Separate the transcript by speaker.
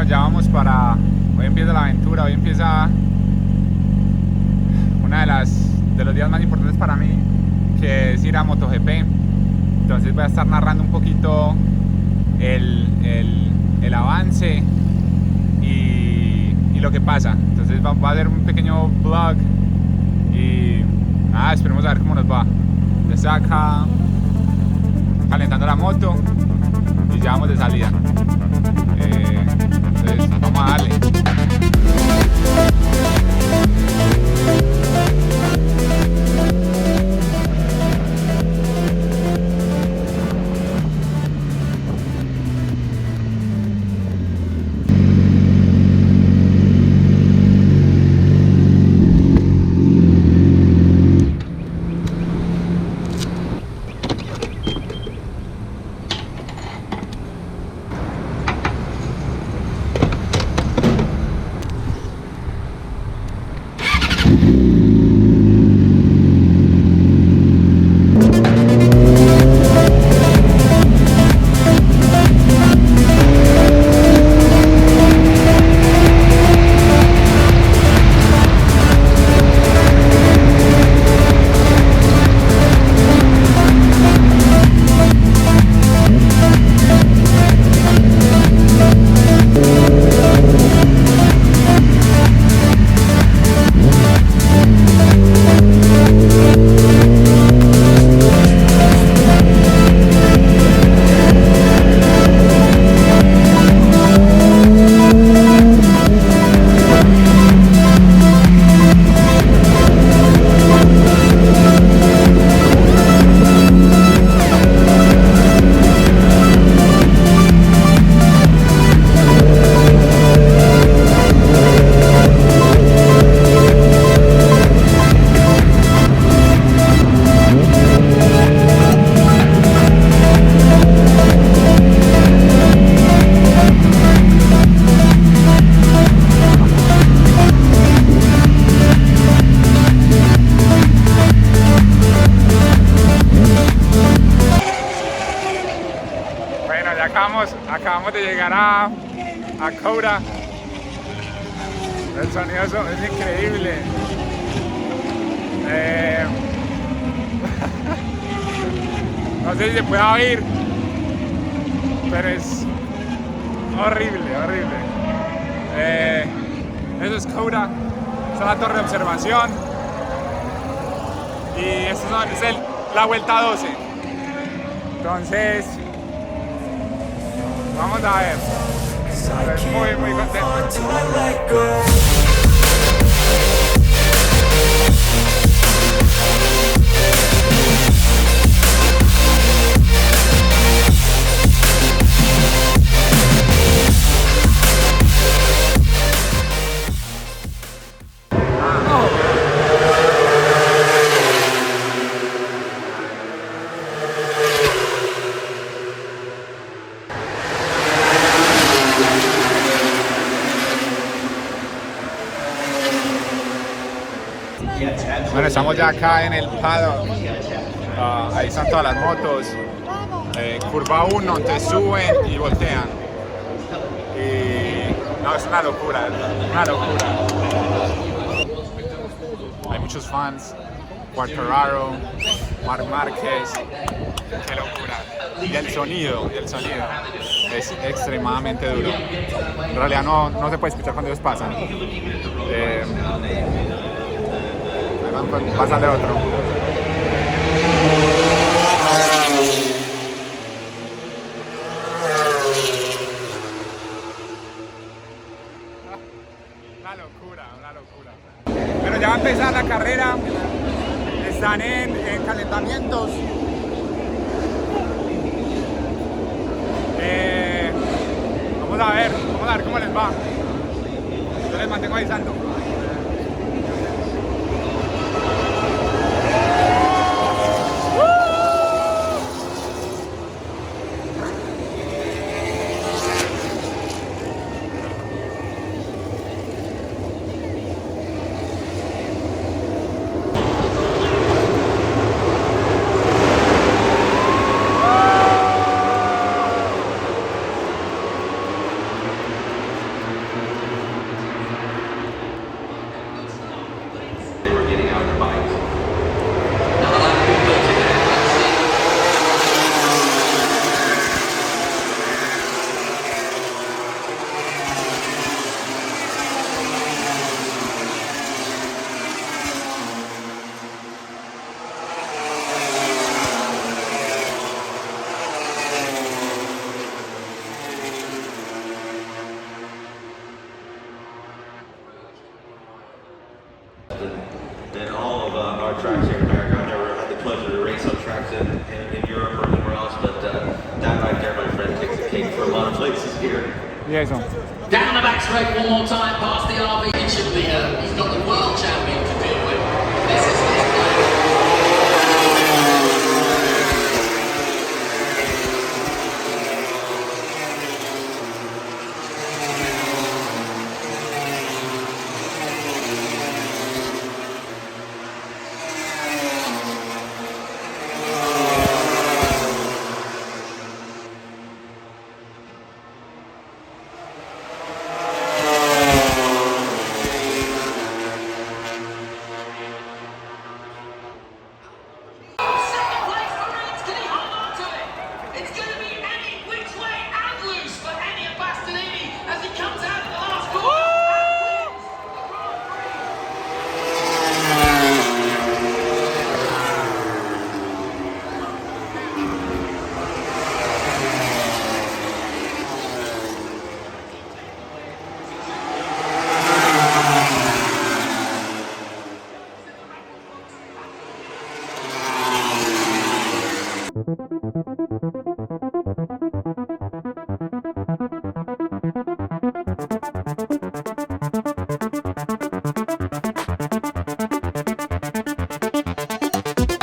Speaker 1: ya vamos para... Hoy empieza la aventura, hoy empieza una de los días más importantes para mí, que es ir a MotoGP. Entonces voy a estar narrando un poquito el avance y lo que pasa. Entonces va a haber un pequeño vlog y nada, esperemos a ver cómo nos va. Ya estoy acá calentando la moto y ya vamos de salida. Entonces vamos a darle. Acabamos de llegar a Coda. El sonido es increíble. No sé si se puede oír, pero es horrible. Eso es Coda. Esta es la torre de observación. Y esta es la vuelta 12. Entonces, vamos a ver. Estoy muy contento. Bueno, estamos ya acá en el paddock. Ahí están todas las motos. Curva 1, entonces suben y voltean. Y no, es una locura. Hay muchos fans. Quartararo, Marc Márquez. Qué locura. Y el sonido es extremadamente duro. En realidad no se puede escuchar cuando ellos pasan. Pásale otro. Una locura. Pero ya va a empezar la carrera. Están en calentamientos. Vamos a ver cómo les va. Yo les mantengo avisando.
Speaker 2: pleasure to race on tracks in Europe or anywhere else, but that right there, my friend, takes the cake for a lot of places here.
Speaker 1: Liaison.
Speaker 3: Down the back straight one more time past the RV. It should be, he's got the world champion to deal with. This is